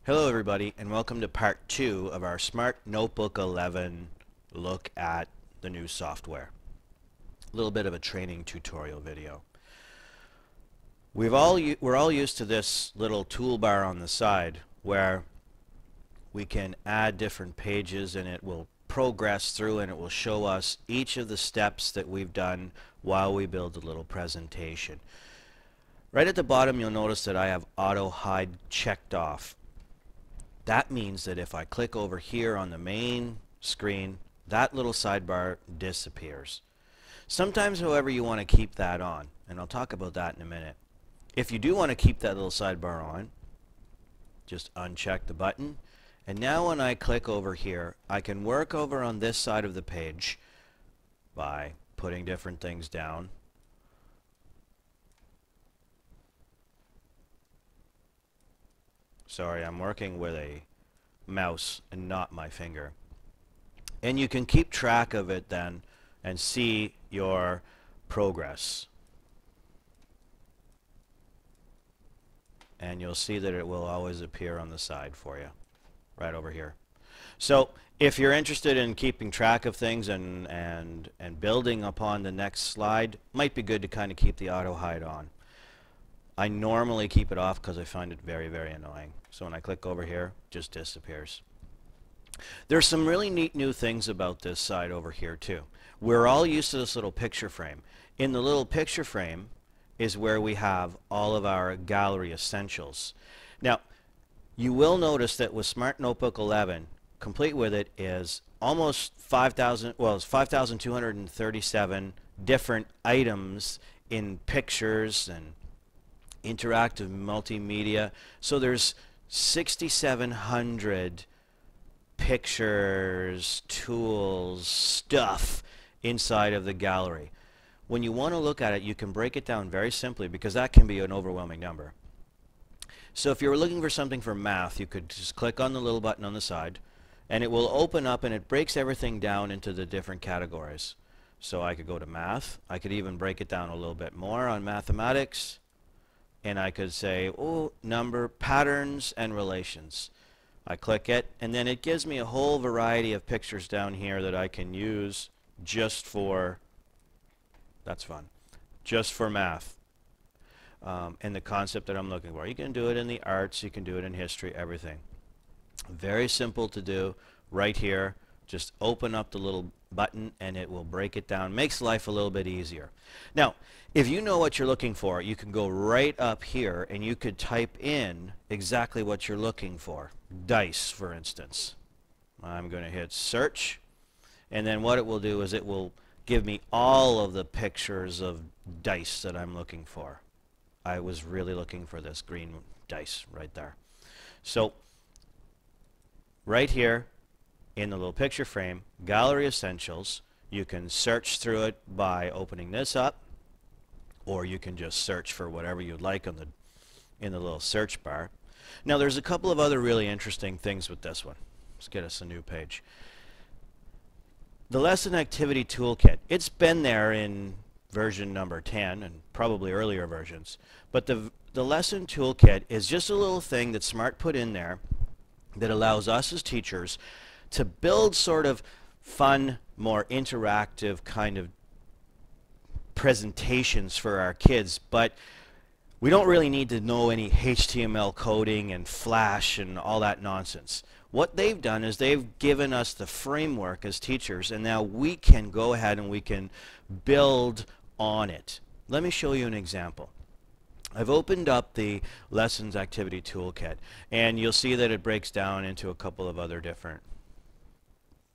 Hello everybody, and welcome to part 2 of our Smart Notebook 11 look at the new software. A little bit of a training tutorial video. We're all used to this little toolbar on the side where we can add different pages and it will progress through and it will show us each of the steps that we've done while we build a little presentation. Right at the bottom you'll notice that I have auto hide checked off. That means that if I click over here on the main screen, that little sidebar disappears. Sometimes, however, you want to keep that on, and I'll talk about that in a minute. If you do want to keep that little sidebar on, just uncheck the button, and now when I click over here, I can work over on this side of the page by putting different things down. Sorry, I'm working with a mouse and not my finger. And you can keep track of it then and see your progress. And you'll see that it will always appear on the side for you, right over here. So if you're interested in keeping track of things and building upon the next slide, might be good to kind of keep the auto hide on. I normally keep it off because I find it very, very annoying. So when I click over here, it just disappears. There's some really neat new things about this side over here too. We're all used to this little picture frame. In the little picture frame is where we have all of our gallery essentials. Now, you will notice that with Smart Notebook 11, complete with it is almost 5,000, well, it's 5,237 different items in pictures and interactive multimedia. So there's 6,700 pictures, tools, stuff inside of the gallery. When you want to look at it, you can break it down very simply because that can be an overwhelming number. So if you were looking for something for math, you could just click on the little button on the side and it will open up and it breaks everything down into the different categories. So I could go to math. I could even break it down a little bit more on mathematics. And I could say, oh, number, patterns, and relations. I click it, and then it gives me a whole variety of pictures down here that I can use just for, that's fun, just for math. And the concept that I'm looking for. You can do it in the arts, you can do it in history, everything. Very simple to do right here. Just open up the little button and it will break it down. Makes life a little bit easier. Now, if you know what you're looking for, you can go right up here and you could type in exactly what you're looking for. Dice, for instance. I'm going to hit search, and then what it will do is it will give me all of the pictures of dice that I'm looking for. I was really looking for this green dice right there. So right here in the little picture frame, Gallery Essentials, you can search through it by opening this up, or you can just search for whatever you'd like on in the little search bar. Now there's a couple of other really interesting things with this one. Let's get us a new page. The Lesson Activity Toolkit, it's been there in version number 10 and probably earlier versions, but the Lesson Toolkit is just a little thing that Smart put in there that allows us as teachers to build sort of fun, more interactive kind of presentations for our kids, but we don't really need to know any HTML coding and Flash and all that nonsense. What they've done is they've given us the framework as teachers, and now we can go ahead and we can build on it. Let me show you an example. I've opened up the Lessons Activity Toolkit, and you'll see that it breaks down into a couple of other different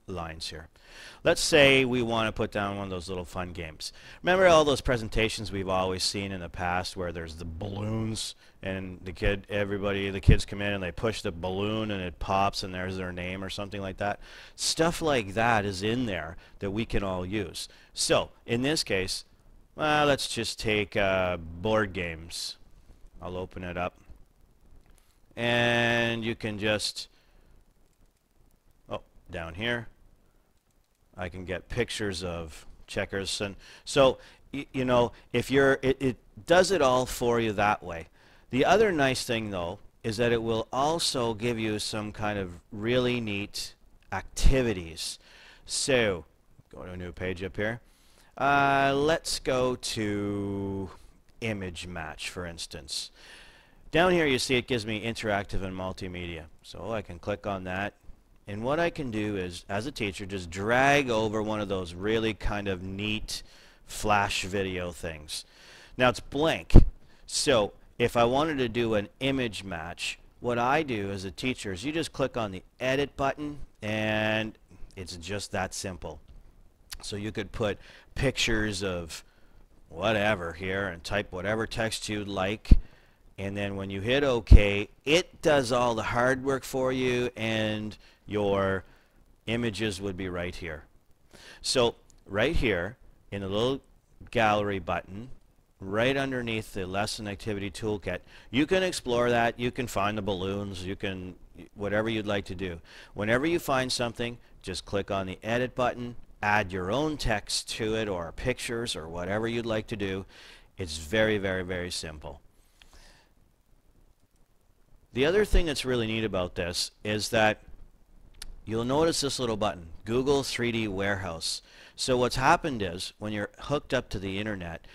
lines here. Let's say we want to put down one of those little fun games. Remember all those presentations we've always seen in the past where there's the balloons and the kids come in and they push the balloon and it pops and there's their name or something like that. Stuff like that is in there that we can all use. So in this case, let's just take board games. I'll open it up and you can just, down here I can get pictures of checkers, and so you know, if you're it does it all for you that way. The other nice thing though is that it will also give you some kind of really neat activities. So, go to a new page up here. Let's go to image match, for instance. Down here you see it gives me interactive and multimedia. So I can click on that. And what I can do is, as a teacher, just drag over one of those really kind of neat flash video things. Now it's blank. So if I wanted to do an image match, what I do as a teacher is you just click on the edit button and it's just that simple. So you could put pictures of whatever here and type whatever text you'd like, and then when you hit OK, it does all the hard work for you and your images would be right here. So right here in the little gallery button, right underneath the lesson activity toolkit, you can explore that. You can find the balloons, you can whatever you'd like to do. Whenever you find something, just click on the edit button, add your own text to it or pictures or whatever you'd like to do. It's very, very, very simple. The other thing that's really neat about this is that you'll notice this little button, Google 3D Warehouse. So what's happened is when you're hooked up to the internet,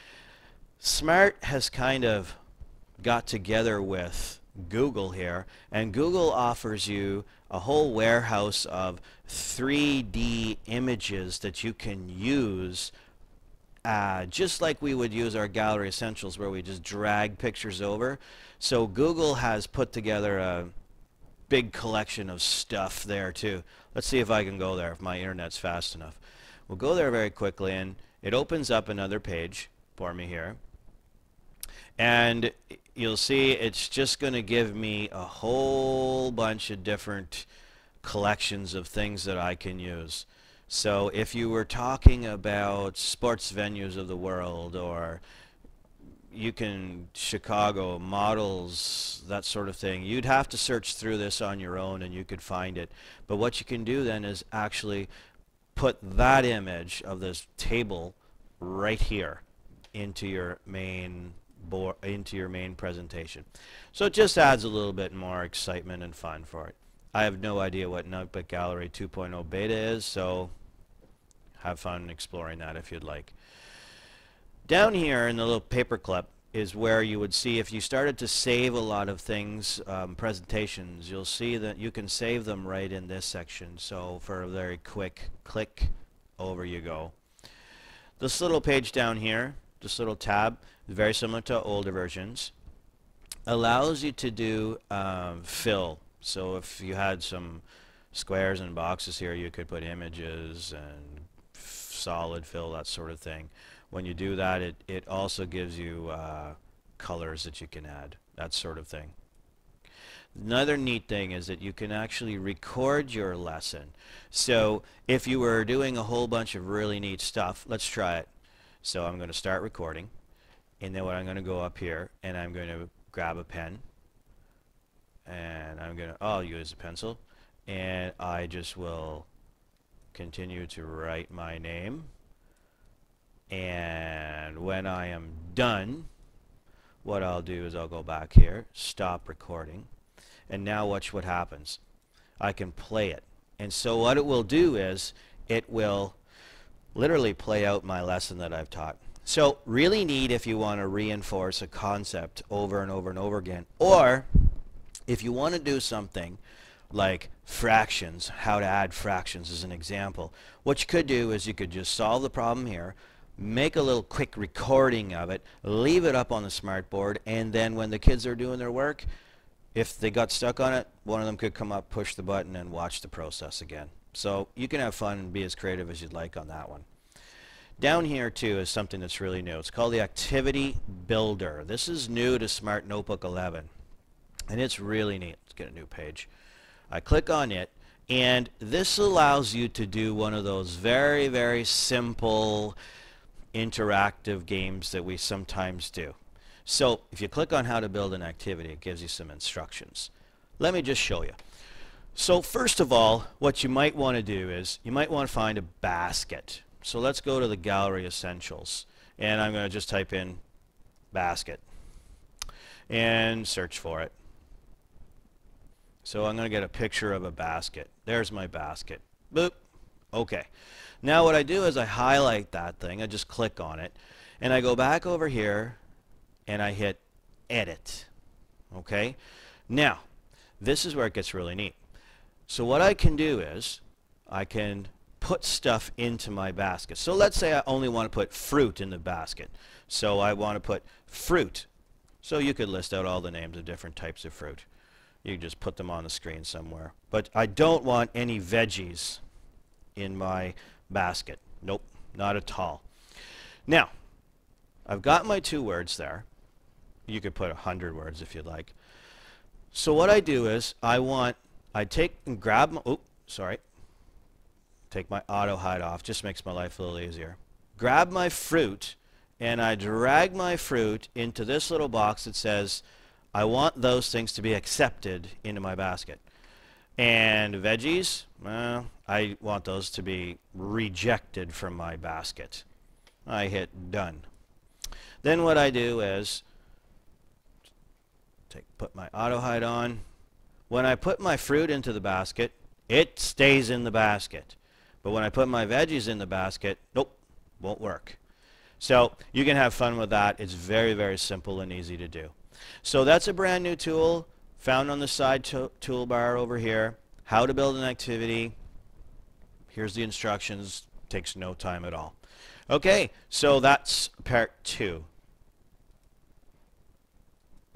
Smart has kind of got together with Google here, and Google offers you a whole warehouse of 3D images that you can use just like we would use our Gallery Essentials where we just drag pictures over. So Google has put together a big collection of stuff there too. Let's see if I can go there if my internet's fast enough. We'll go there very quickly and it opens up another page for me here. And you'll see it's just going to give me a whole bunch of different collections of things that I can use. So if you were talking about sports venues of the world, or Chicago models, that sort of thing, you'd have to search through this on your own and you could find it. But what you can do then is actually put that image of this table right here into your main presentation. So it just adds a little bit more excitement and fun for it. I have no idea what Notebook Gallery 2.0 beta is, so have fun exploring that if you'd like. Down here in the little paperclip is where you would see if you started to save a lot of things, presentations, you'll see that you can save them right in this section. So for a very quick click, over you go. This little page down here, this little tab, very similar to older versions, allows you to do fill. So if you had some squares and boxes here, you could put images and solid fill, that sort of thing. When you do that, it also gives you colors that you can add, that sort of thing. Another neat thing is that you can actually record your lesson. So if you were doing a whole bunch of really neat stuff, let's try it. So I'm going to start recording, and then I'm going to go up here and I'm going to grab a pen, and I'll use a pencil, and I just will continue to write my name. And when I am done, what I'll do is I'll go back here, stop recording, and now watch what happens. I can play it. And so what it will do is it will literally play out my lesson that I've taught. So really neat if you want to reinforce a concept over and over and over again, or if you want to do something like fractions, how to add fractions as an example. What you could do is you could just solve the problem here, make a little quick recording of it, leave it up on the smartboard, and then when the kids are doing their work, if they got stuck on it, one of them could come up, push the button, and watch the process again. So you can have fun and be as creative as you'd like on that one. Down here too is something that's really new. It's called the Activity Builder. This is new to Smart Notebook 11, and it's really neat. Let's get a new page. I click on it, and this allows you to do one of those very, very simple interactive games that we sometimes do. So if you click on how to build an activity, it gives you some instructions. Let me just show you. So first of all, what you might want to do is you might want to find a basket. So let's go to the Gallery Essentials, and I'm going to just type in basket and search for it. So I'm going to get a picture of a basket. There's my basket. Boop. Okay. Now what I do is I highlight that thing. I just click on it. And I go back over here and I hit edit. Okay. Now, this is where it gets really neat. So what I can do is I can put stuff into my basket. So let's say I only want to put fruit in the basket. So I want to put fruit. So you could list out all the names of different types of fruit. You just put them on the screen somewhere. But I don't want any veggies in my basket. Nope, not at all. Now, I've got my 2 words there. You could put 100 words if you'd like. So what I do is I take and grab my, take my auto hide off, just makes my life a little easier. Grab my fruit and I drag my fruit into this little box that says I want those things to be accepted into my basket. And veggies, well, I want those to be rejected from my basket. I hit done. Then what I do is put my auto hide on. When I put my fruit into the basket, it stays in the basket. But when I put my veggies in the basket, nope, won't work. So you can have fun with that. It's very, very simple and easy to do. So that's a brand new tool found on the side toolbar over here. How to build an activity. Here's the instructions. Takes no time at all. Okay, so that's part 2.